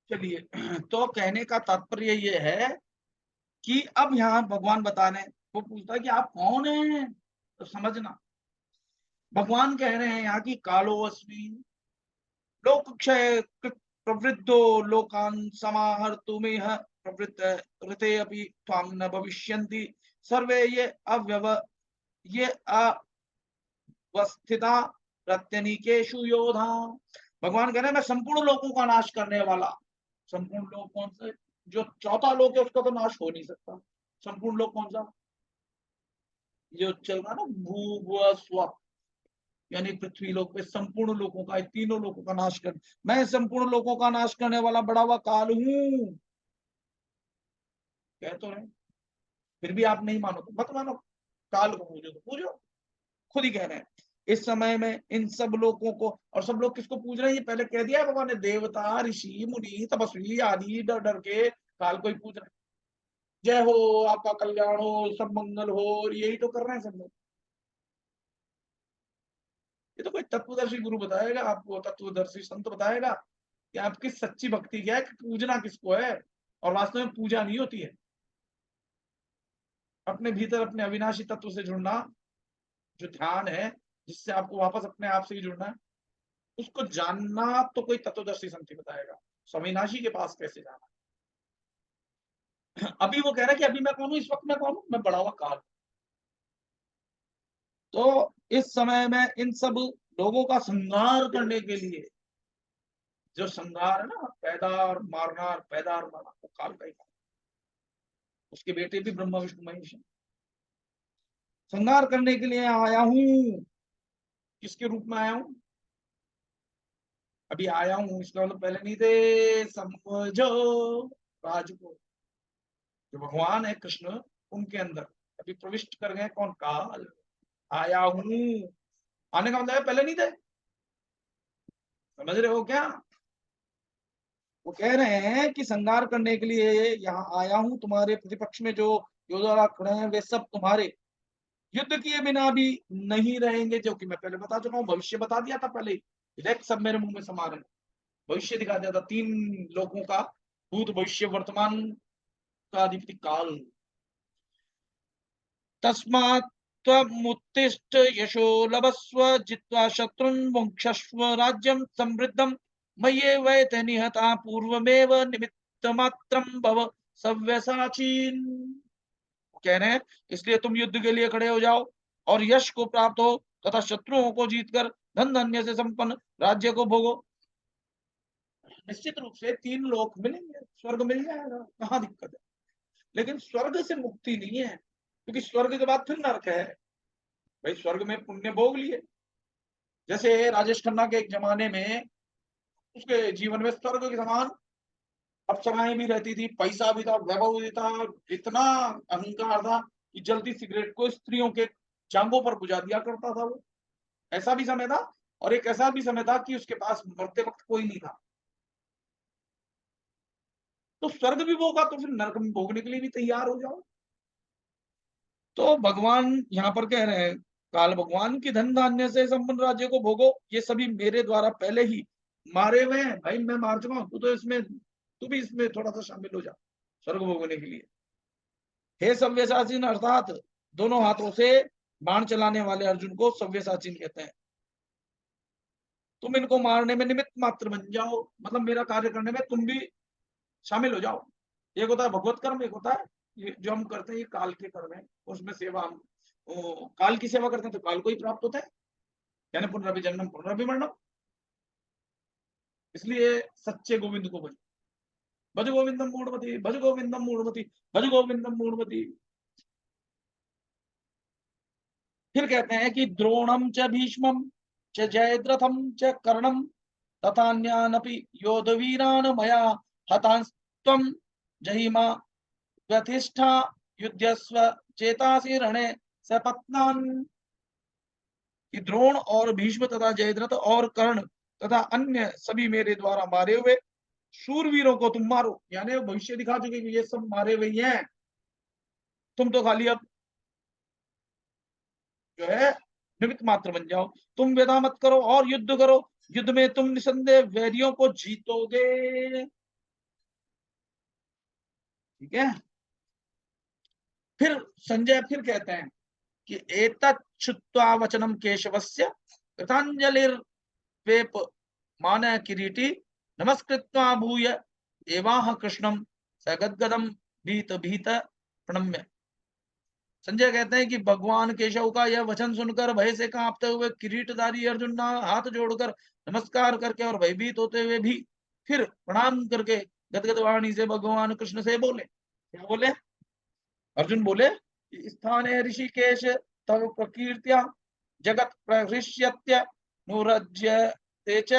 चलिए तो कहने का तात्पर्य ये है कि अब यहाँ भगवान बता रहे हैं, वो पूछता है कि आप कौन हैं? तो समझना, भगवान कह रहे हैं यहाँ की कालो अस्मि लोक क्षय प्रवृद्धो लोकान समाहर्तुमिह प्रवृत्त ऋते अपि त्वां न भविष्यन्ति सर्वे ये अवस्थिता प्रत्यनीकेषु योधा। भगवान कह रहे हैं मैं संपूर्ण लोकों का नाश करने वाला। संपूर्ण लोक कौन से? जो चौथा लोक है उसका तो नाश हो नहीं सकता। संपूर्ण लोक कौन सा? जो चल रहा ना, भू भुव स्व, यानी पृथ्वी लोक पे संपूर्ण लोकों का, तीनों लोकों का नाश कर, मैं संपूर्ण लोकों का नाश करने वाला बड़ा हुआ काल हूं। कह तो रहे, फिर भी आप नहीं मानो तो मत मानो, काल को पूजो तो पूजो। खुद ही कह रहे हैं इस समय में इन सब लोगों को, और सब लोग किसको पूज रहे हैं ये पहले कह दिया है भगवान ने, देवता ऋषि मुनि तपस्वी आदि डर डर के काल को ही पूज रहे हैं। जय हो, आपका कल्याण हो, सब मंगल हो, और यही तो कर रहे हैं सब लोग। ये तो कोई तत्वदर्शी गुरु बताएगा आपको, तत्वदर्शी संत बताएगा कि आपकी सच्ची भक्ति क्या है, कि पूजना किसको है। और वास्तव में पूजा नहीं होती है, अपने भीतर अपने अविनाशी तत्व से जुड़ना, जो ध्यान है, जिससे आपको वापस अपने आप से ही जुड़ना है, उसको जानना तो कोई तत्वदर्शी संत ही बताएगा। अविनाशी के पास कैसे जाना? अभी वो कह रहा है कि अभी मैं कौन हूं, इस वक्त मैं कौन हूं, मैं बड़ा हुआ काल। तो इस समय में इन सब लोगों का संहार करने के लिए, जो संहार है ना, पैदा और मारना और पैदा और मारना, वो काल का ही काम। उसके बेटे भी ब्रह्मा विष्णु महेश हैं। संहार करने के लिए आया हूं। किसके रूप में आया हूं? अभी आया हूं इसका मतलब पहले नहीं थे, समझो राज को। जो भगवान है कृष्ण, उनके अंदर अभी प्रविष्ट कर गए कौन? काल। आया हूं, आने का मतलब है पहले नहीं थे। समझ रहे हो क्या? वो कह रहे हैं कि संहार करने के लिए यहाँ आया हूं। तुम्हारे प्रतिपक्ष में जो योद्धा खड़े हैं वे सब तुम्हारे युद्ध किए बिना भी नहीं रहेंगे, जो कि मैं पहले बता चुका हूँ, भविष्य बता दिया था पहले ही। सब मेरे मुंह में समा रहे हैं, भविष्य दिखा दिया था तीन लोगों का, भूत भविष्य वर्तमान का अधिपति काल। तस्मात् त्वमुत्तिष्ठ यशो लभस्व जित्वा शत्रुन् भुङ्क्षस्व राज्यं समृद्धं मय्येवैते निहता पूर्वमेव निमित्तमात्रं भव सव्यसाचीन्। कह रहे हैं इसलिए तुम युद्ध के लिए खड़े हो जाओ और यश को प्राप्त हो तथा शत्रुओं को जीतकर धन धान्य से संपन्न राज्य को भोगो। निश्चित रूप से तीन लोक मिलेंगे, स्वर्ग मिल जाएगा, कहाँ दिक्कत है। लेकिन स्वर्ग से मुक्ति नहीं है, क्योंकि स्वर्ग के बाद फिर नरक है। भाई स्वर्ग में पुण्य भोग लिए, जैसे राजेश खन्ना के एक जमाने में उसके जीवन में स्वर्ग के समान अप्सराएं भी रहती थी, पैसा भी था, वैभव भी था, इतना अहंकार था कि जल्दी सिगरेट को स्त्रियों के जांघों पर बुझा दिया करता था वो। ऐसा भी समय था, और एक ऐसा भी समय था कि उसके पास मरते वक्त कोई नहीं था। तो स्वर्ग भी भोगा तो फिर नरक में भोगने के लिए भी तैयार हो जाओ। तो भगवान यहाँ पर कह रहे हैं काल भगवान की धन धान्य से संपन्न राज्य को भोगो, ये सभी मेरे द्वारा पहले ही मारे हुए हैं। भाई मैं मार चुका हूं, तू तो इसमें, तू भी इसमें थोड़ा सा शामिल हो जा स्वर्ग भोगने के लिए। हे सव्यसाचीन, अर्थात दोनों हाथों से बाण चलाने वाले अर्जुन को सव्यसाचीन कहते हैं। तुम इनको मारने में निमित्त मात्र बन जाओ, मतलब मेरा कार्य करने में तुम भी शामिल हो जाओ। एक होता है भगवत कर्म, एक होता है ये जो हम करते हैं, ये काल के कर्म है, उसमें सेवा हम काल की सेवा करते हैं तो काल को ही प्राप्त होता है, यानी पुनरभि जन्म पुनरभि मरणम। इसलिए सच्चे गोविंद को भज, भज गोविंदम मूढ़मति, भज गोविंदम मूढ़मति, भज गोविंदम मूढ़मति। फिर कहते हैं कि द्रोणम च भीष्मम च जयद्रथम च कर्णम तथान्यानपि योधवीरान मया हतांस्त्वं जहिमा व्यतिष्ठा युद्धस्व चेतासि रणे सपत्नान्। कि द्रोण और भीष्म तथा जयद्रथ और कर्ण तथा अन्य सभी मेरे द्वारा मारे हुए शूरवीरों को तुम मारो, यानी भविष्य दिखा चुके कि ये सब मारे हुए हैं, तुम तो खाली अब जो है निमित्त मात्र बन जाओ। तुम व्यथा मत करो और युद्ध करो, युद्ध में तुम निसंदेह वैरियों को जीतोगे। ठीक है। फिर संजय फिर कहते हैं कि एतत् श्रुत्वा वचनम केशवस्य कृतांजलिर्वेप मान किरीटी नमस्कृत्वा भूय एवाह कृष्णम सगद्गदम भीत भीत प्रणम्य। संजय कहते हैं कि भगवान केशव का यह वचन सुनकर भय से कांपते हुए किरीटधारी अर्जुन हाथ जोड़कर नमस्कार करके और भयभीत होते हुए भी फिर प्रणाम करके गदगद वाणी से भगवान कृष्ण से बोले। क्या बोले? अर्जुन बोले, स्थाने ऋषिकेश तव प्रकीर्त्या जगत प्रहृष्यत्य नुरज्यते च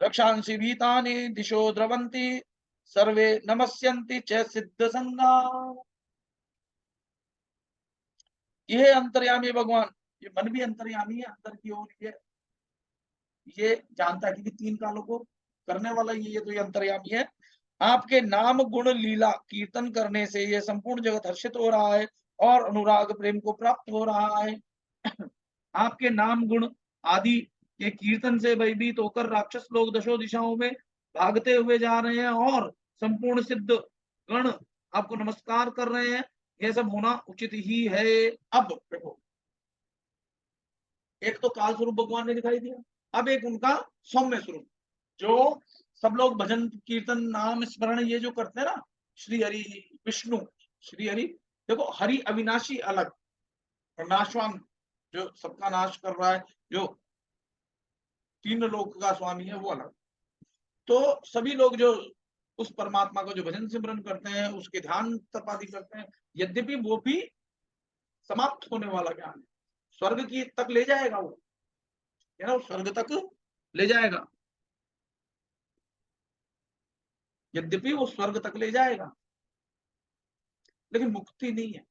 रक्षांसि भीतानि दिशो द्रवन्ति सर्वे नमस्यन्ति च सिद्ध संगा। ये अंतर्यामी भगवान, ये मन भी अंतर्यामी है अंदर की ओर, ये जानता है कि तीन कालों को करने वाला ये तो ये अंतर्यामी है। आपके नाम गुण लीला कीर्तन करने से ये संपूर्ण जगत हर्षित हो रहा है और अनुराग प्रेम को प्राप्त हो रहा है। आपके नाम गुण आदि के कीर्तन से भयभीत होकर राक्षस लोग दशो दिशाओं में भागते हुए जा रहे हैं और संपूर्ण सिद्ध गण आपको नमस्कार कर रहे हैं। यह सब होना उचित ही है। अब देखो, एक तो काल स्वरूप भगवान ने दिखाई दिया, अब एक उनका सौम्य स्वरूप, जो सब लोग भजन कीर्तन नाम स्मरण ये जो करते हैं ना, श्री हरि विष्णु श्री हरि। देखो, हरि अविनाशी अलग और नाशवान जो सबका नाश कर रहा है, जो तीन लोक का स्वामी है, वो अलग। तो सभी लोग जो उस परमात्मा को जो भजन सिमरन करते हैं, उसके ध्यान तप आदि करते हैं, यद्यपि वो भी समाप्त होने वाला ज्ञान है, स्वर्ग की तक ले जाएगा वो, है ना, स्वर्ग तक ले जाएगा, यद्यपि वो स्वर्ग तक ले जाएगा, लेकिन मुक्ति नहीं है।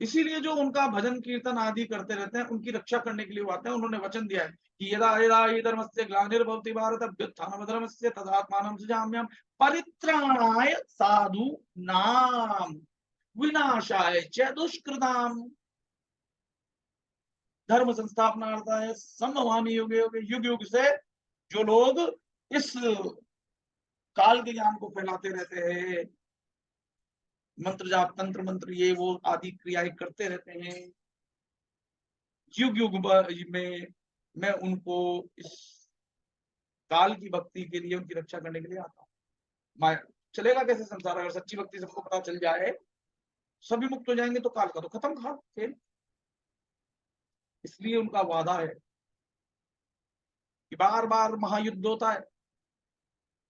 इसीलिए जो उनका भजन कीर्तन आदि करते रहते हैं, उनकी रक्षा करने के लिए वो आते हैं। उन्होंने वचन दिया है कि यदा यदा हि धर्मस्य ग्लानिर्भवति भारत अभ्युत्थानमधर्मस्य तदात्मानं सृजाम्यहं परित्राणाय साधु नाम विनाशाय च दुष्कृताम। धर्म संस्थापनार्थाय संभवामि युगे युगे। युग युग से जो लोग इस काल के ज्ञान को फैलाते रहते हैं, मंत्र जाप तंत्र मंत्र ये वो आदि क्रियाएं करते रहते हैं, युग युग में मैं उनको इस काल की भक्ति के लिए, उनकी रक्षा करने के लिए आता हूँ। माया चलेगा कैसे संसार? अगर सच्ची भक्ति सबको पता चल जाए, सभी मुक्त हो जाएंगे, तो काल का तो खत्म खा खेल। इसलिए उनका वादा है कि बार बार महायुद्ध होता है,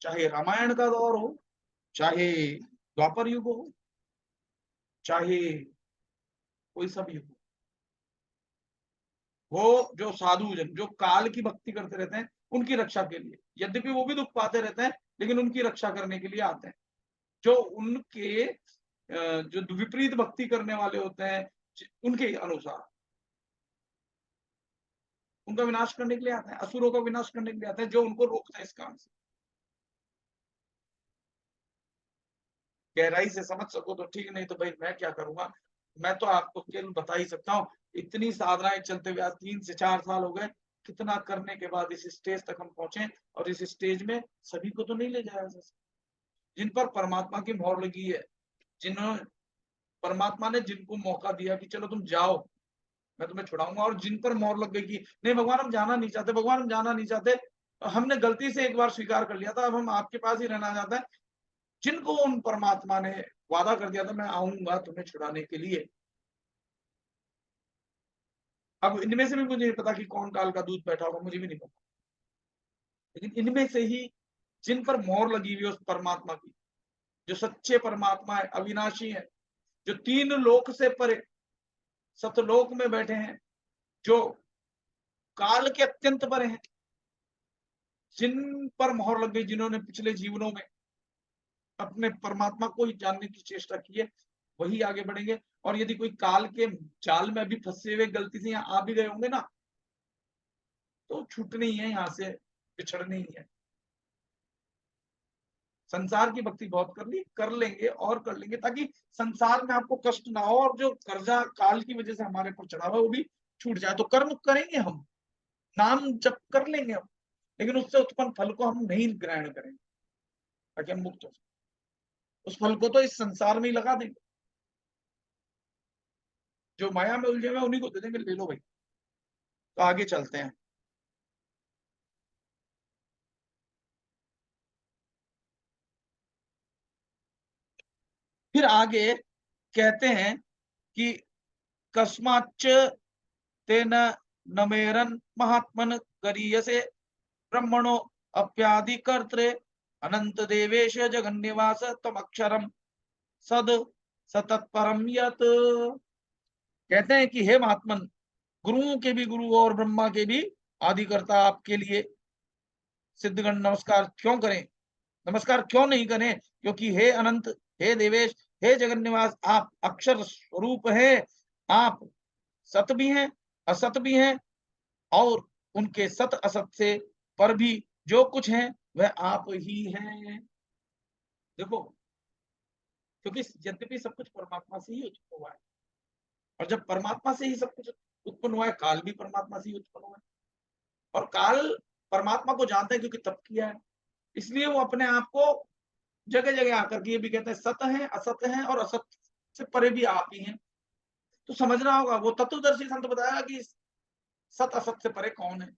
चाहे रामायण का दौर हो, चाहे द्वापर युग हो, चाहे कोई सब युग हो। वो जो साधु जन जो काल की भक्ति करते रहते हैं, उनकी रक्षा के लिए, यद्यपि वो भी दुख पाते रहते हैं, लेकिन उनकी रक्षा करने के लिए आते हैं। जो उनके जो विपरीत भक्ति करने वाले होते हैं, उनके अनुसार उनका विनाश करने के लिए आते हैं, असुरों का विनाश करने के लिए आते हैं, जो उनको रोकते हैं इस काम से। गहराई से समझ सको तो ठीक, नहीं तो भाई मैं क्या करूंगा। मैं तो आपको केवल बता ही सकता हूँ, इतनी साधनाएं चलते हुए आज 3 से 4 साल हो गए, कितना करने के बाद इस स्टेज तक हम पहुंचे, और इस स्टेज में सभी को तो नहीं ले जाया जा सकता। जिन पर परमात्मा की मोहर लगी है, जिन्होंने परमात्मा ने जिनको मौका दिया कि चलो तुम जाओ, मैं तुम्हें छुड़ाऊंगा, और जिन पर मोहर लग गई कि नहीं भगवान हम जाना नहीं चाहते, भगवान हम जाना नहीं चाहते, हमने गलती से एक बार स्वीकार कर लिया था, अब हम आपके पास ही रहना चाहते हैं, जिनको उन परमात्मा ने वादा कर दिया था मैं आऊंगा तुम्हें छुड़ाने के लिए। अब इनमें से भी मुझे नहीं पता कि कौन काल का दूध बैठा होगा, मुझे भी नहीं पता, लेकिन इनमें से ही जिन पर मोहर लगी हुई है उस परमात्मा की, जो सच्चे परमात्मा है, अविनाशी है, जो 3 लोक से परे सतलोक में बैठे हैं, जो काल के अत्यंत परे हैं, जिन पर मोहर लग गई, जिन्होंने पिछले जीवनों में अपने परमात्मा को ही जानने की चेष्टा की है, वही आगे बढ़ेंगे। और यदि कोई काल के जाल में अभी फंसे हुए गलती से यहाँ आ भी गए होंगे ना, तो छूटनी ही है, यहाँ से बिछड़नी ही है। संसार की भक्ति बहुत कर ली, कर लेंगे और कर लेंगे, ताकि संसार में आपको कष्ट ना हो, और जो कर्जा काल की वजह से हमारे पर चढ़ा हुआ है वो भी छूट जाए। तो कर्म करेंगे हम, नाम जप कर लेंगे हम, लेकिन उससे उत्पन्न फल को हम नहीं ग्रहण करेंगे, ताकि हम मुक्त हो सकें। उस फल को तो इस संसार में ही लगा देंगे, जो माया में उलझे हुए हैं उन्हीं को दे देंगे, ले लो भाई। तो आगे चलते हैं। फिर आगे कहते हैं कि कस्माच्च तेन नमेरन महात्मन गरीयसे ब्रह्मणो अप्यादि कर्तृ अनंत देवेश जगन्निवास तमक्षरम सद सतत्परम यत। कहते हैं कि हे महात्मन, गुरुओं के भी गुरु और ब्रह्मा के भी आदिकर्ता आपके लिए सिद्धगण नमस्कार क्यों करें, नमस्कार क्यों नहीं करें, क्योंकि हे अनंत, हे देवेश, हे जगन्निवास, आप अक्षर स्वरूप है। आप सत भी हैं, असत भी हैं, और उनके सत असत से पर भी जो कुछ है वह आप ही हैं। देखो, क्योंकि यद्यपि सब कुछ परमात्मा से ही उत्पन्न हुआ है, और जब परमात्मा से ही सब कुछ उत्पन्न हुआ है, काल भी परमात्मा से ही उत्पन्न हुआ है, और काल परमात्मा को जानते हैं क्योंकि तप किया है, इसलिए वो अपने आप को जगह जगह आकर के ये भी कहते हैं सत है, असत है, और असत से परे भी आप ही हैं। तो समझना होगा, वो तत्वदर्शी संत बताया कि सत असत से परे कौन है।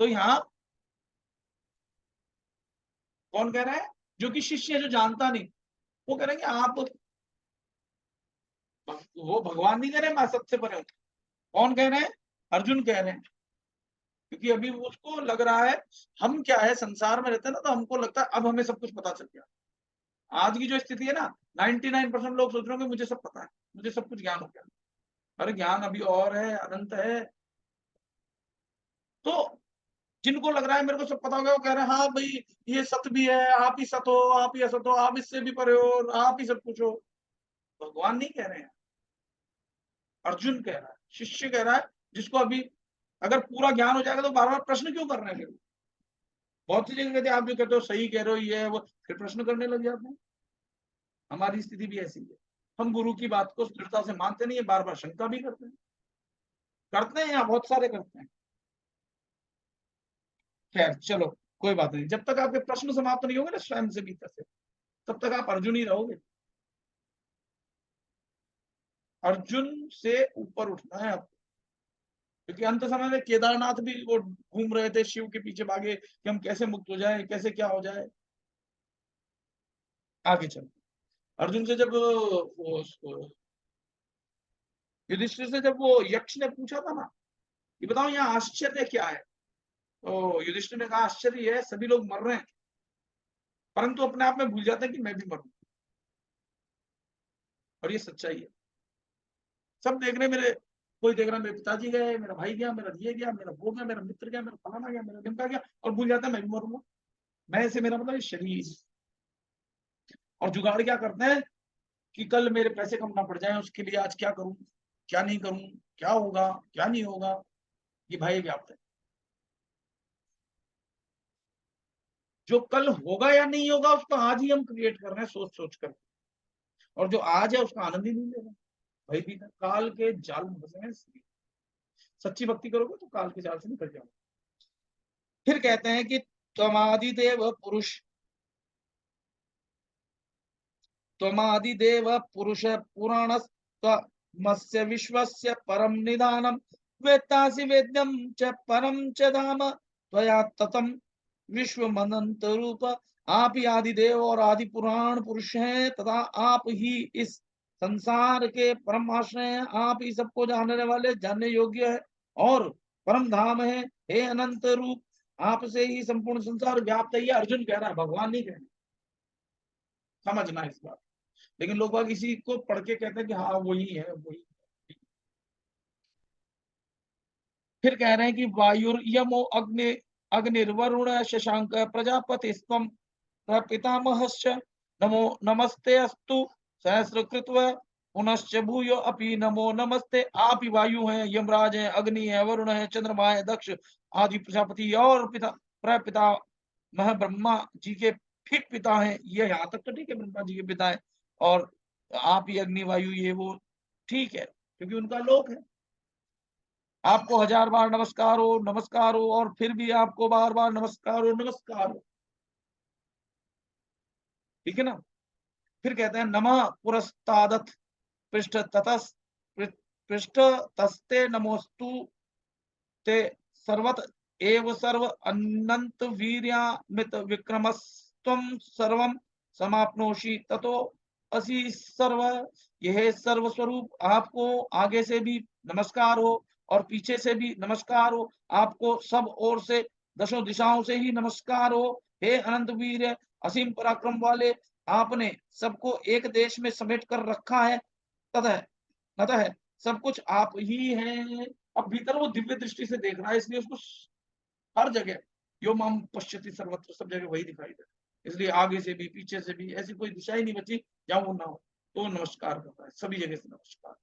तो यहाँ कौन कह रहा है, जो कि शिष्य है, जो जानता नहीं, वो कह रहे हैं कि आप, वो भगवान नहीं कह रहे मैं असत से परे हूं। कौन कह रहे हैं, अर्जुन कह रहे हैं, क्योंकि अभी उसको लग रहा है, हम क्या है संसार में रहते हैं ना, तो हमको लगता है अब हमें सब कुछ पता चल गया। आज की जो स्थिति है ना, 99% लोग सोच रहे होंगे मुझे सब पता है, मुझे सब कुछ ज्ञान हो गया। अरे ज्ञान अभी और है, अनंत है। तो जिनको लग रहा है मेरे को सब पता हो गया, वो कह रहे हैं हाँ भाई ये सत्य भी है, आप ही सत हो, आप ही असत हो, आप इससे भी परे हो, आप ही सब कुछ हो। भगवान नहीं कह रहे हैं, अर्जुन कह रहा है, शिष्य कह रहा है, जिसको अभी अगर पूरा ज्ञान हो जाएगा तो बार बार प्रश्न क्यों कर रहे हैं। बहुत सी जगह कहते हैं आप जो कहते हो सही कह रहे हो, ये है वो, फिर प्रश्न करने लग जाते हैं। हमारी स्थिति भी ऐसी है, हम गुरु की बात को दृढ़ता से मानते नहीं है, बार बार शंका भी करते हैं, या बहुत सारे करते हैं। खैर चलो, कोई बात नहीं, जब तक आपके प्रश्न समाप्त नहीं होंगे ना स्वयं से भीतर से, तब तक आप अर्जुन ही रहोगे। अर्जुन से ऊपर उठना है आपको, क्योंकि अंत समय में केदारनाथ भी वो घूम रहे थे, शिव के पीछे भागे कि हम कैसे मुक्त हो जाए, कैसे क्या हो जाए। आगे चलो, अर्जुन से जब युधिष्ठिर से जब वो यक्ष ने पूछा था ना कि बताओ यहाँ आश्चर्य क्या है, तो युधिष्ठिर ने कहा आश्चर्य है सभी लोग मर रहे हैं, परंतु अपने आप में भूल जाते हैं कि मैं भी मरूं। और ये सच्चाई है, सब देख रहे मेरे, कोई देख रहा मेरे पिताजी गए, मेरा भाई गया, मेरा ये गया, मेरा वो गया, मेरा मित्र गया, मेरा फलाना गया, मेरा ढिमका गया, और भूल जाता है मैं भी मरूंगा। मैं से मेरा मतलब ये शरीर। और जुगाड़ क्या करते हैं कि कल मेरे पैसे कम ना पड़ जाए, उसके लिए आज क्या करूं, क्या नहीं करूं, क्या होगा क्या नहीं होगा, ये भाई व्याप्त है। जो कल होगा या नहीं होगा उसको आज ही हम क्रिएट कर रहे हैं सोच सोच कर, और जो आज है उसका आनंद ही नहीं ले रहे। भाई भी काल के जाल में फंसे हैं इसलिए। सच्ची भक्ति करोगे तो काल के जाल से निकल जाओगे। फिर कहते हैं कि त्वमादिदेव पुरुष, त्वमादिदेव पुरुष पुराण मस्य विश्वस्य परम निधानम वेत्तासि वेद्यम च परम च धाम त्वया ततम विश्वमनंत रूप। आप ही आदि देव और आदि पुराण पुरुष हैं, तथा आप ही इस संसार के परम आश्रय हैं। आप ही सबको जानने वाले, जानने योग्य है, और परम धाम है। हे अनंत रूप, आपसे ही संपूर्ण संसार व्याप्त है। ये अर्जुन कह रहा है, भगवान नहीं कह रहे। समझना इस बात। लेकिन लोग बाग इसी को पढ़ के कहते हैं कि हाँ वही है वही। फिर कह रहे हैं कि वायुर्यमो अग्नि अग्निर्वरुण शशांक प्रजापति स्वम पितामहश्च नमो नमस्ते अस्तु सहस्रकृत्व पुनश्च भूयो अपि नमो नमस्ते। आप ही वायु हैं, यमराज हैं, अग्नि है, वरुण है, चंद्रमा है, दक्ष आदि प्रजापति, और पिता प्रपिता मह ब्रह्मा जी के फिर पिता हैं। ये यहाँ तक तो ठीक है, ब्रह्मा जी के पिता है, और आप ही अग्नि वायु ये वो, ठीक है, क्योंकि उनका लोक है। आपको हजार बार नमस्कार हो, और फिर भी आपको बार बार नमस्कार हो। ठीक है ना। फिर कहते हैं नमः पुरस्तादथ पृष्ठ ततस पृष्ठ तस्ते नमोस्तु ते सर्वत एव सर्व अनंत वीर्यामित विक्रमस्त्वं सर्वं समाप्नोषि ततो असि सर्व। यह सर्व स्वरूप, आपको आगे से भी नमस्कार हो और पीछे से भी नमस्कार हो, आपको सब ओर से दशों दिशाओं से ही नमस्कार हो। हे अनंत वीर, असीम पराक्रम वाले, आपने सबको एक देश में समेट कर रखा है। ततः अतः सब कुछ आप ही हैं। अब भीतर वो दिव्य दृष्टि से देख रहा है, इसलिए उसको हर जगह यो माम पश्यति सर्वत्र, सब जगह वही दिखाई दे। इसलिए आगे से भी पीछे से भी ऐसी कोई दिशा ही नहीं बची जहां वो ना हो, तो नमस्कार करता है, सभी जगह से नमस्कार।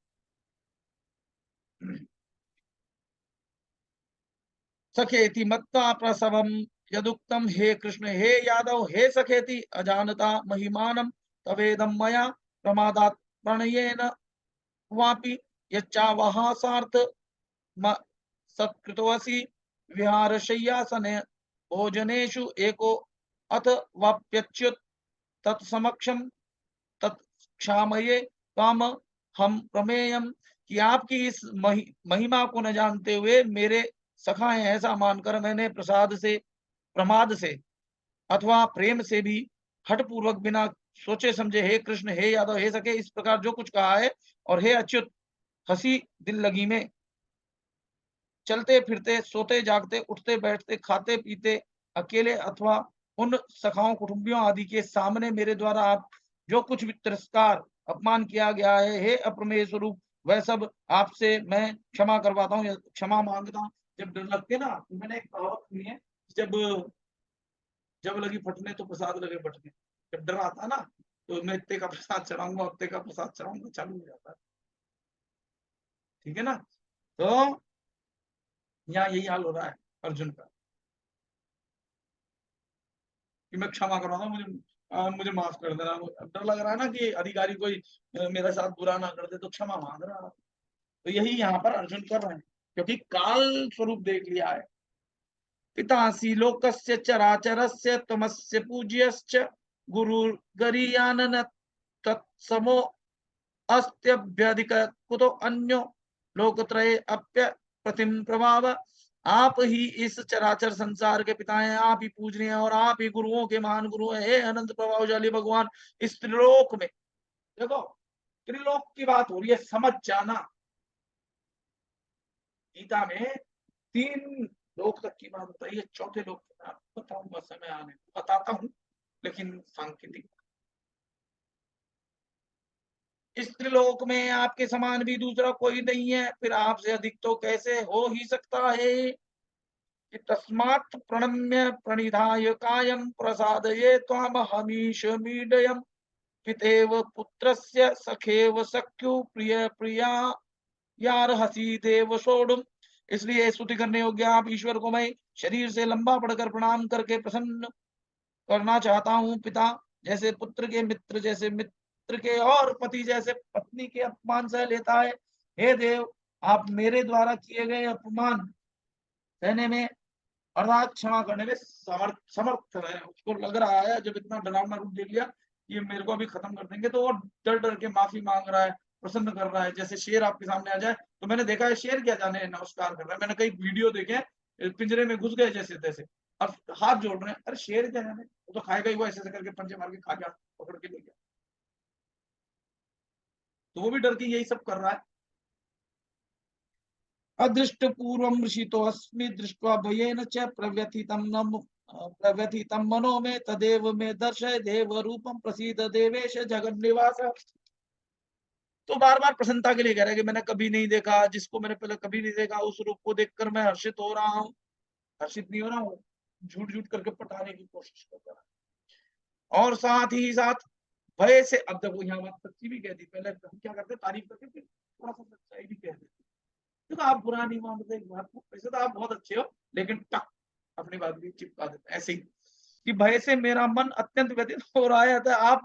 सखेति मत्ता प्रसवम यदुक्तम, हे कृष्ण हे यादव हे सखेति अजानता महिमानम तवेदम मया प्रमादात् प्रणयेन वापि यच्चावहासार्थ सत्कृतोऽसि विहारशय्यासने भोजनेषु एको अथ वाप्यच्युत तत्समक्षम तत्क्षामये त्वाम हम प्रमेयम। कि आपकी इस महिमा को न जानते हुए मेरे सखा हैं ऐसा मानकर मैंने प्रसाद से, प्रमाद से अथवा प्रेम से भी हठपूर्वक बिना सोचे समझे हे कृष्ण हे यादव हे सके इस प्रकार जो कुछ कहा है। और हे अच्युत, हंसी दिल लगी में, चलते फिरते, सोते जागते, उठते बैठते, खाते पीते, अकेले अथवा उन सखाओं कुटुंबियों आदि के सामने मेरे द्वारा आप जो कुछ भी तिरस्कार अपमान किया गया है, हे अप्रमेय स्वरूप, वह सब आपसे मैं क्षमा करवाता हूँ, क्षमा मांगता हूँ। जब डर लगते है ना, तो मैंने एक कहावत सुनी है, जब जब लगी फटने तो प्रसाद लगे बटने। जब डर आता है ना, तो मैं इतने का प्रसाद चढ़ाऊंगा, हफ्ते का प्रसाद चढ़ाऊंगा, चालू हो जाता है। ठीक है ना। तो यहाँ यही हाल हो रहा है अर्जुन का, कि मैं क्षमा करवाता हूँ, मुझे माफ कर देना। डर लग रहा है ना कि अधिकारी कोई मेरे साथ बुरा ना कर दे, तो क्षमा मांग रहा है। तो यही यहाँ पर अर्जुन कर रहे हैं, क्योंकि काल स्वरूप देख लिया है। पितासी लोकस्य चराचरस्य त्वमस्य पूज्यश्च गुरुर्गरीयानन तत्समो अस्त्यभ्यधिक कुतो अन्यो लोकत्रये अप्य प्रतिम प्रभाव। आप ही इस चराचर संसार के पिता हैं, आप ही पूजनीय और आप ही गुरुओं के महान गुरु हैं। हे अनंत प्रभावशाली भगवान, इस त्रिलोक में, देखो त्रिलोक की बात हो रही है, समझ जाना। गीता में 3 लोक तक की बात बताइए, चौथे लोक की बात बताऊंगा समय आने बताता हूँ, लेकिन सांकेतिक। इस त्रिलोक में आपके समान भी दूसरा कोई नहीं है, फिर आपसे अधिक तो कैसे हो ही सकता है। कि तस्मात् प्रणम्य प्रणिधाय कायं प्रसादये त्वाम हमीश मीडयम् पितेव पुत्रस्य सखेव सख्यु प्रिय प्रिया यार हसी देव सोडुम। इसलिए स्तुति करने योग्य आप ईश्वर को मैं शरीर से लंबा पड़कर प्रणाम करके प्रसन्न करना चाहता हूँ। पिता जैसे पुत्र के, मित्र जैसे मित्र के, और पति जैसे पत्नी के अपमान सह लेता है, हे देव आप मेरे द्वारा किए गए अपमान सहने में अर्थात क्षमा करने में समर्थ है। उसको लग रहा है जब इतना डरावना रूप देख लिया, ये मेरे को अभी खत्म कर देंगे, तो वो डर डर के माफी मांग रहा है, प्रसन्न कर रहा है। जैसे शेर आपके सामने आ जाए, तो मैंने देखा है शेर क्या जाने नमस्कार कर रहा है, मैंने कई वीडियो देखे हैं, पिंजरे में घुस गए जैसे तैसे, अब हाथ जोड़ रहे हैं। अरे शेर क्या जाने, वो तो खाएगा ही, वो ऐसे करके पंचे मार के खा गया, पकड़ के ले गया। तो वो भी डर के यही सब कर रहा है। अदृष्ट पूर्वम ऋषितोऽस्मि दृष्ट्वा भयेन च प्रव्यथितं मनो में तदेव में दर्शय देव रूपम प्रसीद देवेश जगन्निवास। तो बार बार प्रसन्नता के लिए कह रहा है कि मैंने कभी नहीं देखा, जिसको मैंने पहले कभी नहीं देखा, उस रूप को देखकर मैं हर्षित हो रहा हूँ। हर्षित नहीं हो रहा हूँ, झूठ झूठ करके पटाने की कोशिश कर रहा है। और साथ ही साथ भय से, अब देखो यहाँ बात सच्ची भी कह दी, पहले हम क्या करते तारीफ करके फिर थोड़ा सा सच्चाई भी कह देते। तो आप बुरा नहीं मानते एक बात को, वैसे तो आप बहुत अच्छे हो, लेकिन टक अपनी बात भी चिपका देते ऐसे ही। कि भय से मेरा मन अत्यंत व्यथित हो रहा है, अतः आप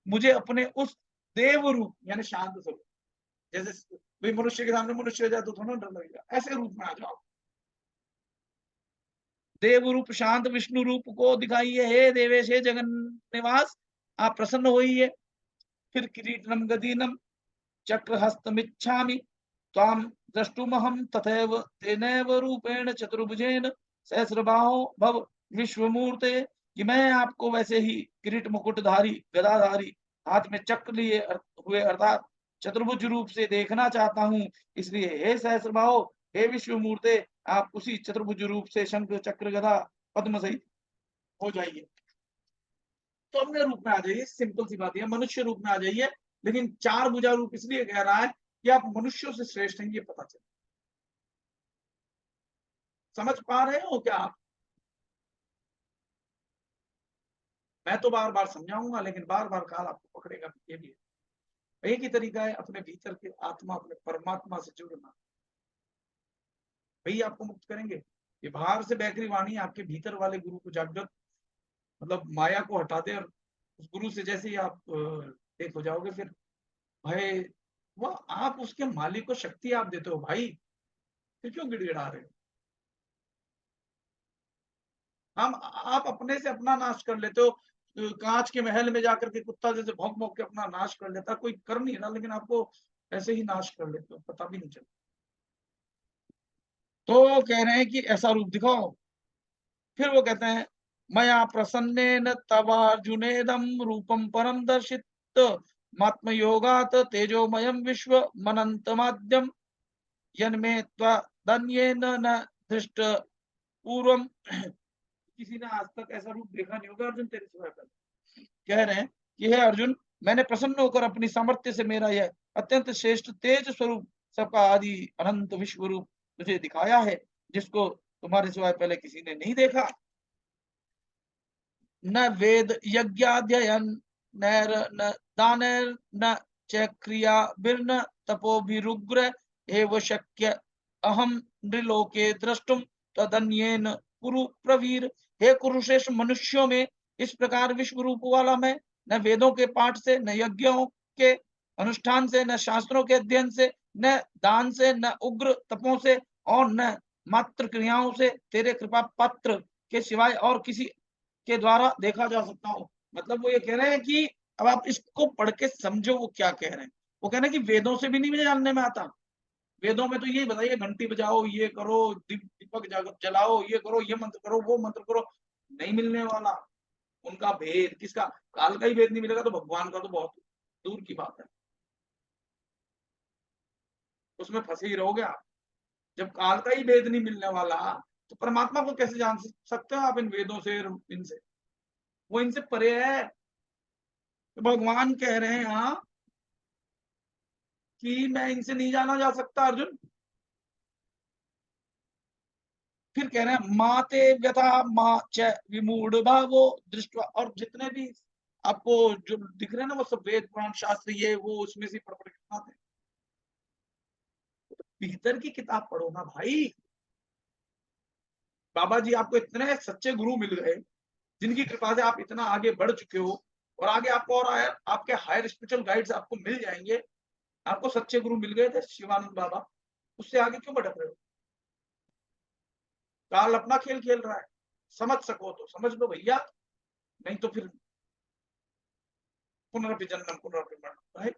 मुझे अपने उस देव रूप यानी शांत स्वरूप, जैसे भाई मनुष्य के सामने मनुष्य हो जाए तो थोड़ा डर लगेगा, ऐसे रूप में आ जाओ। देव रूप शांत विष्णु रूप को दिखाइए, हे देवेश हे जगन निवास, आप प्रसन्न होइए। फिर किरीटनम गदीनम चक्रहस्तमिच्छामि त्वां द्रष्टुमहं तथैव तेनैव रूपेण चतुर्भुजेन सहस्रबाहो भव विश्वमूर्ते, कि मैं आपको वैसे ही किरीट मुकुटधारी गदाधारी हाथ में चक्र लिए हुए अर्थात चतुर्भुज रूप से देखना चाहता हूं। इसलिए हे सहस्रबाहो, हे विश्वमूर्ते, आप उसी चतुर्भुज रूप से शंख चक्र गदा पद्म सहित हो जाइए। तो अपने रूप में आ जाइए, सिंपल सी बात है, मनुष्य रूप में आ जाइए। लेकिन चार भुजा रूप इसलिए कह रहा है कि आप मनुष्यों से श्रेष्ठ हैं, ये पता चले। समझ पा रहे हो क्या आप? मैं तो बार बार समझाऊंगा, लेकिन बार बार काल आपको पकड़ेगा, ये भी है। एक ही तरीका है अपने भीतर के आत्मा, अपने परमात्मा से जुड़ना, वही आपको मुक्त करेंगे। ये बाहर से बैकरी वाणी आपके भीतर वाले गुरु को जागृत, मतलब माया को हटा दे, और उस गुरु से जैसे ही आप एक हो जाओगे, फिर भय, वो आप उसके मालिक को शक्ति आप देते हो भाई, फिर क्यों गिड़गिड़ा रहे हो? हम आप अपने से अपना नाश कर लेते हो। कांच के महल में जाकर के कुत्ता जैसे भौंक भौंक के अपना नाश कर लेता, कोई कर नहीं रहा, लेकिन आपको ऐसे ही नाश कर लेते हो, पता भी नहीं चलता। तो कह रहे हैं कि ऐसा रूप दिखाओ। फिर वो कहते हैं, मया प्रसन्नेन तवार्जुनेदम रूपम परम दर्शित मात्म योगात तेजोमयम विश्व मनंतमाद्यम यन्मे त्वदन्येन न दृष्ट पूर्वम। किसी ने आज तक ऐसा रूप देखा नहीं होगा अर्जुन तेरे सिवाय। कह रहे हैं कि हे अर्जुन, मैंने प्रसन्न होकर अपनी सामर्थ्य से मेरा यह अत्यंत श्रेष्ठ तेज स्वरूप, सबका आदि अनंत विश्व रूप तुझे दिखाया है, जिसको तुम्हारे सिवाय पहले किसी ने नहीं देखा। न वेद यज्ञाध्ययन नैर न दानैर न च क्रिया बिर्न तपोभिरुग्र एव शक्य अहम नृलोके द्रष्टुम तदन्येन कुरु प्रवीर। हे कुरुश्रेष्ठ मनुष्यों में इस प्रकार विश्व रूप वाला मैं न वेदों के पाठ से, न यज्ञों के अनुष्ठान से, न शास्त्रों के अध्ययन से, न दान से, न उग्र तपों से, और न मात्र क्रियाओं से तेरे कृपा पात्र के सिवाय और किसी के द्वारा देखा जा सकता हूँ। मतलब वो ये कह रहे हैं कि अब आप इसको पढ़ के समझो वो क्या कह रहे हैं। वो कह रहे हैं कि वेदों से भी नहीं मुझे जानने में आता। वेदों में तो ये बताइए, घंटी बजाओ, ये करो, दीपक जलाओ, ये करो, ये मंत्र करो, वो मंत्र करो, नहीं मिलने वाला उनका भेद। किसका? काल का ही भेद नहीं मिलेगा तो भगवान का तो बहुत दूर की बात है, उसमें फंसे ही रहोगे आप। जब काल का ही भेद नहीं मिलने वाला, तो परमात्मा को कैसे जान सकते हो आप इन वेदों से, इनसे? वो इनसे परे है। तो भगवान कह रहे हैं यहाँ कि मैं इनसे नहीं जाना जा सकता अर्जुन। फिर कह रहे हैं माते व्यथा माँ च विमूढ़ भावो दृष्टवा, और जितने भी आपको जो दिख रहे हैं ना, वो सब वेद पुराण शास्त्र ये वो उसमें से पढ़ पढ़ के आते हैं। भीतर की किताब पढ़ो ना भाई। बाबा जी आपको इतने सच्चे गुरु मिल गए, जिनकी कृपा से आप इतना आगे बढ़ चुके हो, और आगे आपको और आपके हायर स्पिरिचुअल गाइड्स आपको मिल जाएंगे। आपको सच्चे गुरु मिल गए थे शिवानंद बाबा, उससे आगे क्यों भटक रहे हो? काल अपना खेल खेल रहा है, समझ सको तो समझ लो भैया, नहीं तो फिर पुनरपि जन्म पुनरपि मरण है।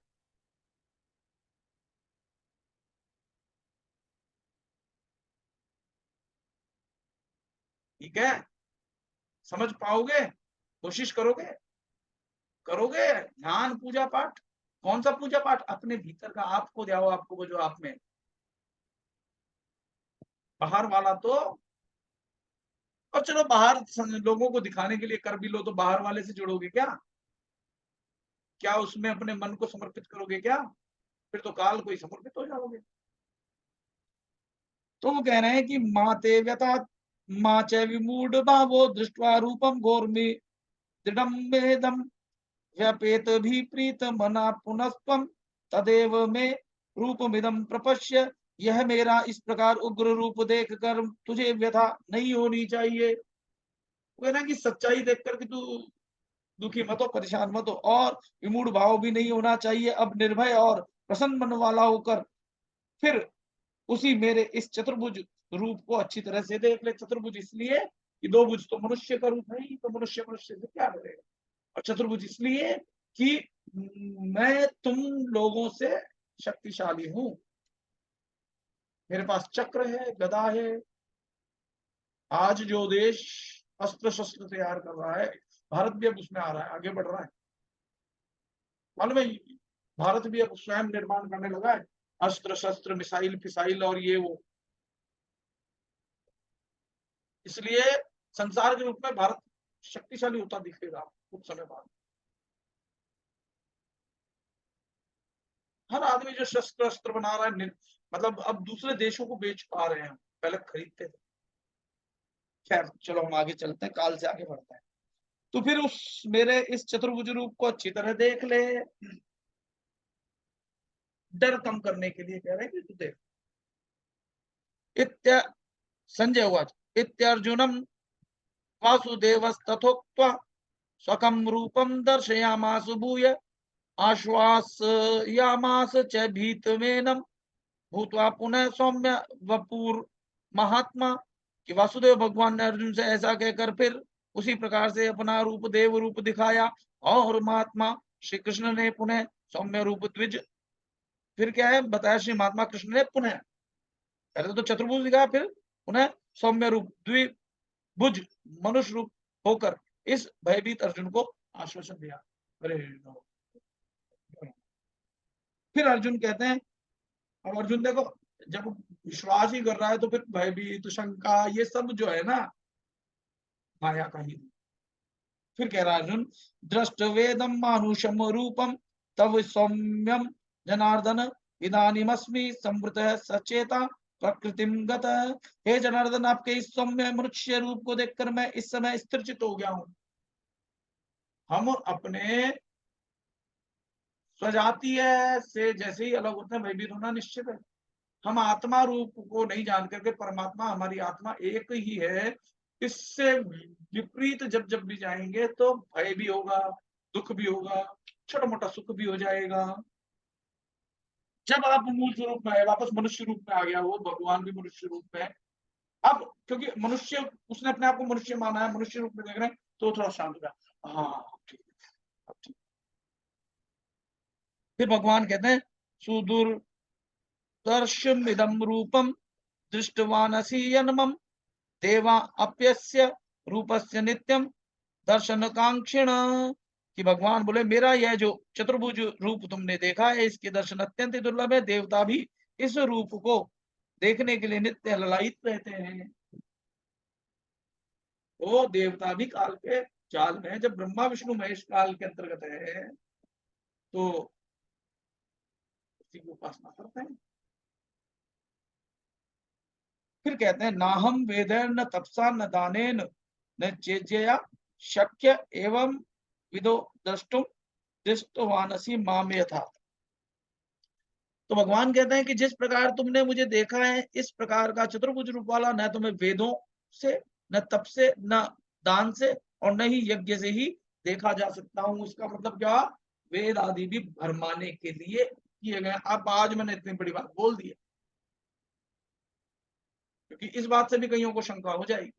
ठीक है, समझ पाओगे? कोशिश करोगे? करोगे ध्यान पूजा पाठ? कौन सा पूजा पाठ? अपने भीतर का आपको जाओ, आपको वो जो आप में। बाहर वाला तो, और चलो बाहर लोगों को दिखाने के लिए कर भी लो, तो बाहर वाले से जुड़ोगे क्या? क्या उसमें अपने मन को समर्पित करोगे क्या? फिर तो काल को ही समर्पित हो जाओगे। तो वो कह रहे हैं कि माते व्यथा माँ च विमूढ़ भावो दृष्टवा रूपम घोरमि दृढ़म वेदम व्यपेत भी प्रीत मना पुनस्त्वम तदेव में रूपमिदम प्रपश्य। यह मेरा इस प्रकार उग्र रूप देख कर तुझे व्यथा नहीं होनी चाहिए। वो ना कि सच्चाई देख कर कि तू दुखी मत हो, परेशान मत हो, और विमूढ़ भाव भी नहीं होना चाहिए। अब निर्भय और प्रसन्न मन वाला होकर फिर उसी मेरे इस चतुर्भुज रूप को अच्छी तरह से देख ले। चतुर्भुज इसलिए कि दो भुज तो मनुष्य का रूप है ही, तो मनुष्य मनुष्य से क्या करेगा? और चतुर्भुज इसलिए कि मैं तुम लोगों से शक्तिशाली हूं, मेरे पास चक्र है, गदा है। आज जो देश अस्त्र शस्त्र तैयार कर रहा है, भारत भी अब उसमें आ रहा है, आगे बढ़ रहा है। मालूम है, भारत भी अब स्वयं निर्माण करने लगा है, अस्त्र शस्त्र, मिसाइल फिसाइल और ये वो। इसलिए संसार के रूप में भारत शक्तिशाली होता दिखेगा कुछ समय बाद। हर आदमी जो शस्त्र अस्त्र बना रहा है, मतलब अब दूसरे देशों को बेच पा रहे हैं, पहले खरीदते थे। खैर चलो हम आगे चलते हैं, काल से आगे बढ़ते हैं। तो फिर उस मेरे इस चतुर्भुज रूप को अच्छी तरह देख ले। डर कम करने के लिए कह रहे हैं कि तू देख। इत्य संजय उवाच इत्यर्जुनम वासुदेवस्तथोक्त्वा स्वकं रूपं दर्शयामास भूय आश्वासयामास च भीतमेनं भूत्वा पुनः सौम्य वपुर महात्मा। कि वासुदेव भगवान ने अर्जुन से ऐसा कहकर फिर उसी प्रकार से अपना रूप देव रूप दिखाया, और महात्मा श्री कृष्ण ने पुनः सौम्य रूप द्विज, फिर क्या है बताया, श्री महात्मा कृष्ण ने पुनः, पहले तो चतुर्भुज दिखाया, फिर पुनः सौम्य रूप द्विभुज मनुष्य रूप होकर इस भयभीत अर्जुन को आश्वासन दिया। अरे फिर अर्जुन कहते हैं, अब अर्जुन देखो जब विश्वास ही कर रहा है तो फिर भयभीत शंका ये सब जो है ना, माया का ही। फिर कह रहा अर्जुन, दृष्ट वेदम मानुषम रूपम तव सौम्यम जनार्दन इदानीमस्मि संवृत सचेता प्रकृतिम गत। हे जनार्दन, आपके इस सौम्य मनुष्य रूप को देखकर मैं इस समय स्थिरचित हो गया हूं। हम अपने स्वजातीय से जैसे ही अलग होते हैं, भयभीत होना निश्चित है। हम आत्मा रूप को नहीं जान करके, परमात्मा हमारी आत्मा एक ही है, इससे विपरीत जब जब भी जाएंगे तो भय भी होगा, दुख भी होगा, छोटा मोटा सुख भी हो जाएगा। जब आप मूल स्वरूप में आए, वापस मनुष्य रूप में आ गया, वो भगवान भी मनुष्य रूप में है। अब क्योंकि मनुष्य, उसने अपने आप को मनुष्य माना है, मनुष्य रूप में देख रहे हैं, तो थोड़ा शांत हो गया। हाँ ठीक है, अब ठीक। फिर भगवान कहते हैं, सुदूर दर्शमिदं रूपम दृष्टवानसि यन्मम देवा अप्यस्य रूपस्य नित्यम दर्शन कांक्षिण। कि भगवान बोले, मेरा यह जो चतुर्भुज रूप तुमने देखा है, इसके दर्शन अत्यंत दुर्लभ है। देवता भी इस रूप को देखने के लिए नित्य ललायित रहते हैं। वो देवता भी काल के जाल में, जब ब्रह्मा विष्णु महेश काल के अंतर्गत है तो उसी की उपासना करते हैं। फिर कहते हैं, ना हम वेदैर न तपसा न दानेन न चेज्यया शक्य एवं विदो द्रष्टुम दृष्टवानसी माम यथा। तो भगवान कहते हैं कि जिस प्रकार तुमने मुझे देखा है, इस प्रकार का चतुर्भुज रूप वाला न तुम्हें वेदों से, न तप से, न दान से, और न ही यज्ञ से ही देखा जा सकता हूं। इसका मतलब क्या, वेद आदि भी भरमाने के लिए किए गए। अब आज मैंने इतनी बड़ी बात बोल दी है, क्योंकि इस बात से भी कईयों को शंका हो जाएगी।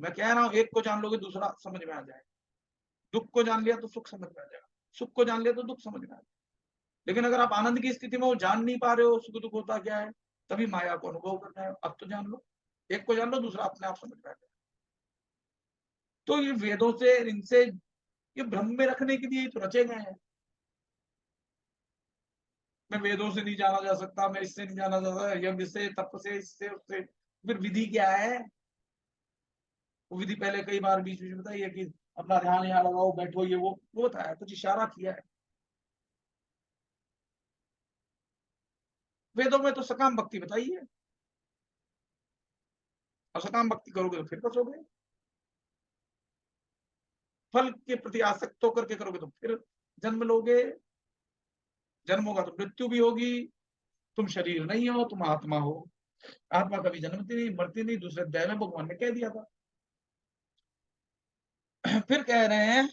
मैं कह रहा हूं, एक को जान लोगे दूसरा समझ में आ जाएगा। दुख को जान लिया तो सुख समझ में आ जाएगा, सुख को जान लिया तो दुख समझ में आ जाएगा। लेकिन अगर आप आनंद की स्थिति में वो जान नहीं पा रहे हो सुख दुख होता क्या है, तभी माया को अनुभव करना है। अब तो जान लो, एक को जान लो, दूसरा अपने आप समझ में आ जाएगा। तो ये वेदों से, इनसे, ये भ्रम में रखने के लिए तो रचे गए हैं। मैं वेदों से नहीं जाना जा सकता, मैं इससे नहीं जाना जा सकता, यज्ञ से, तप से, इससे उससे। फिर विधि क्या है? वो विधि पहले कई बार बीच बीच में बताई है कि अपना ध्यान यहाँ लगाओ, बैठो, ये वो बताया, कुछ इशारा किया है। वेदों में तो सकाम भक्ति बताई है, और सकाम भक्ति करोगे तो फिर बचोगे। फल के प्रति आसक्त होकर के करोगे तो फिर जन्म लोगे, जन्म होगा तो मृत्यु भी होगी। तुम शरीर नहीं हो, तुम आत्मा हो। आत्मा कभी जन्मती नहीं, मरती नहीं, दूसरे अध्याय में भगवान ने कह दिया था। फिर कह रहे हैं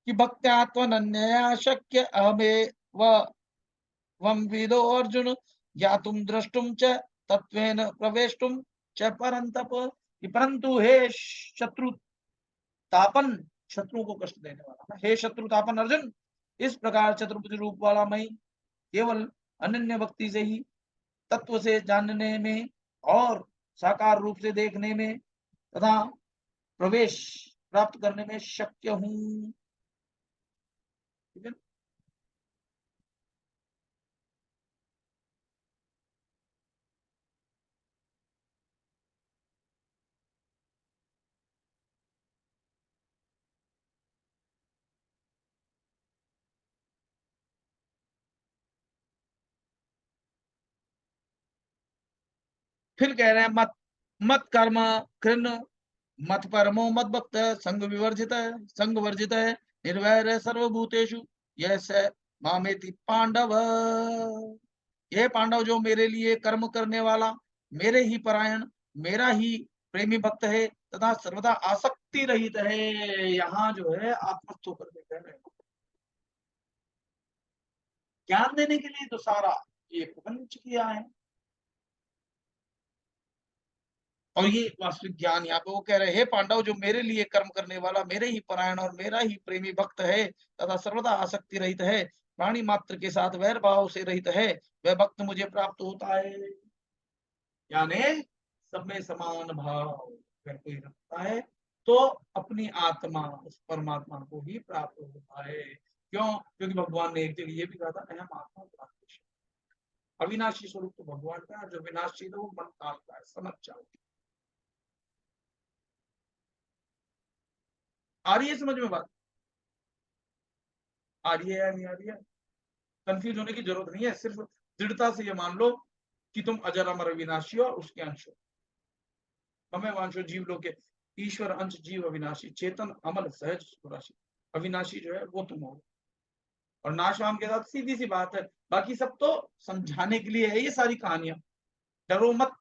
कि भक्त्यात्मनन्यया शक्य अहमे व वम विदो अर्जुन ज्ञातुम द्रष्टुम च तत्वेन प्रवेष्टुम च परंतप। परंतु हे शत्रु, तापन, शत्रु को कष्ट देने वाला। हे शत्रु तापन अर्जुन, इस प्रकार चतुर्भुज रूप वाला मैं केवल अनन्य भक्ति से ही तत्व से जानने में और साकार रूप से देखने में तथा प्रवेश प्राप्त करने में शक्य हूं। ठीक है। फिर कह रहे हैं मत मत कर्म कृन मत परमो मत भक्त संग विवर्जित है, संग वर्जित है, निर्वैर सर्वभूतेषु यह स मामेति पांडव। ये पांडव जो मेरे लिए कर्म करने वाला, मेरे ही परायण, मेरा ही प्रेमी भक्त है तथा सर्वदा आसक्ति रहित है। यहाँ जो है आत्मस्थ होकर के कह रहे हैं, ज्ञान देने के लिए तो सारा ये प्रपंच किया है। और ये वास्तविक ज्ञान यहाँ पे वो कह रहे हैं, पांडव जो मेरे लिए कर्म करने वाला, मेरे ही परायण और मेरा ही प्रेमी भक्त है तथा सर्वदा आसक्ति रहित है, प्राणी मात्र के साथ वैर भाव से रहित है, वह भक्त मुझे प्राप्त होता है। यानी सब में समान भाव अगर कोई रखता है तो अपनी आत्मा उस परमात्मा को ही प्राप्त होता है। क्यों? क्योंकि भगवान ने एक जगह ये भी कहा था, अहम आत्मा प्राप्त। अविनाशी स्वरूप तो भगवान का है, जो विनाशी तो वो मन काल का है। समझ जाओ। आ रही है समझ में बात? आ रही है या नहीं आ रही है? कंफ्यूज होने की जरूरत नहीं है, सिर्फ दृढ़ता से ये मान लो कि तुम अजर अमर अविनाशी हो और उसके अंश हो। हमें वांशो जीव लोग के ईश्वर अंश जीव अविनाशी चेतन अमल सहज राशि। अविनाशी जो है वो तुम हो और नाशवान के साथ सीधी सी बात है। बाकी सब तो समझाने के लिए है ये सारी कहानियां। डरो मत,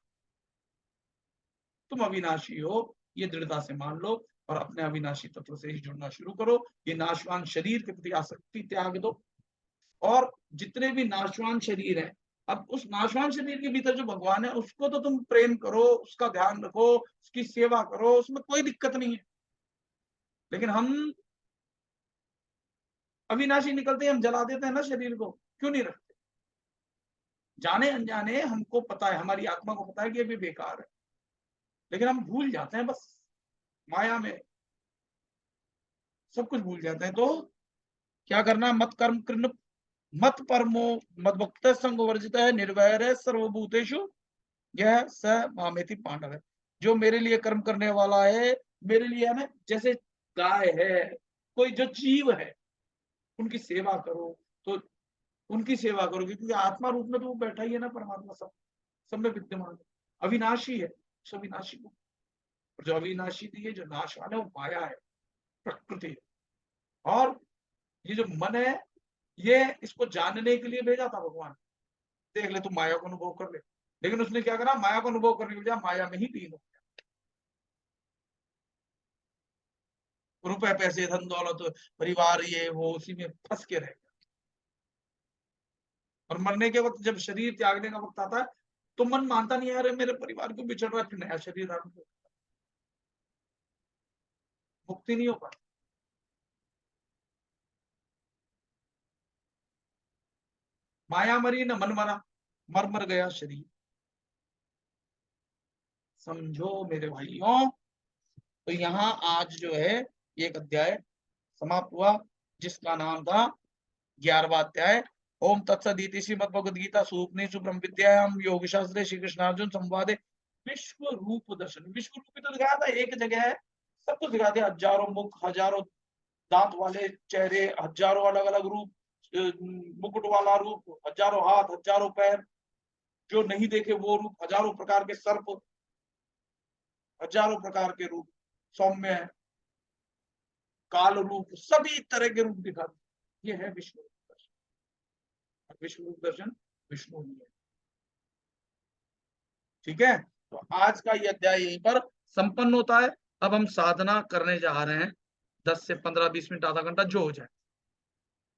तुम अविनाशी हो, ये दृढ़ता से मान लो और अपने अविनाशी तत्व से ही जुड़ना शुरू करो। ये नाशवान शरीर के प्रति आसक्ति त्याग दो और जितने भी नाशवान शरीर है, अब उस नाशवान शरीर के भीतर जो भगवान है उसको तो तुम प्रेम करो, उसका ध्यान रखो, उसकी सेवा करो, उसमें कोई दिक्कत नहीं है। लेकिन हम अविनाशी निकलते हैं, हम जला देते हैं ना शरीर को, क्यों नहीं रखते? जाने अनजाने हमको पता है, हमारी आत्मा को पता है कि ये भी बेकार है, लेकिन हम भूल जाते हैं बस माया में, सब कुछ भूल जाते हैं। तो क्या करना? मत कर्म कृन मत परमो मत भक्त संग वर्जित है, निर्वैर है सर्वभूतेषु यह स मामेति पांडव है। जो मेरे लिए कर्म करने वाला है, मेरे लिए है ना, जैसे गाय है, कोई जो जीव है, उनकी सेवा करो तो उनकी सेवा करो, क्योंकि आत्मा रूप में तो वो बैठा ही है ना परमात्मा, सब में विद्यमान है, अविनाशी है। उस अविनाशी को, जो अविनाशी थी है, जो नाशवान है, वो माया है, प्रकृति है। और ये जो मन है, ये इसको जानने के लिए भेजा था भगवान। देख ले, तू माया को अनुभव कर ले। लेकिन उसने क्या करा? माया को अनुभव करने के बजाय माया में ही लीन हो, रुपए पैसे धन दौलत परिवार ये वो उसी में फंस के रह गया। और मरने के वक्त जब शरीर त्यागने का वक्त आता है तो मन मानता नहीं है, अरे मेरे परिवार को बिछड़ रहा है, फिर नया शरीर धारण कर, मुक्ति नहीं हो पाती। माया मरी न मन मरा, मर मर गया शरीर। समझो मेरे भाइयों। तो यहाँ आज जो है एक अध्याय समाप्त हुआ, जिसका नाम था 11वां अध्याय। ओम तत्सदिति श्रीमद्भगवद गीता सूपनिषु ब्रह्म विद्यायाम योग शास्त्रे श्री कृष्णार्जुन संवादे विश्व रूप दर्शन। विश्व रूप तो दिखाया था, एक जगह है, सब कुछ दिखा दिया। हजारों मुख, हजारों दांत वाले चेहरे, हजारों अलग अलग रूप, मुकुट वाला रूप, हजारों हाथ, हजारों पैर, जो नहीं देखे वो रूप, हजारों प्रकार के सर्प, हजारों प्रकार के रूप, सौम्य, काल रूप, सभी तरह के रूप दिखा दिए। ये है विश्व रूप दर्शन। विश्व रूप दर्शन विष्णु ही है। ठीक है। तो आज का ये अध्याय यहीं पर संपन्न होता है। अब हम साधना करने जा रहे हैं, 10 से 15-20 मिनट, आधा घंटा जो हो जाए।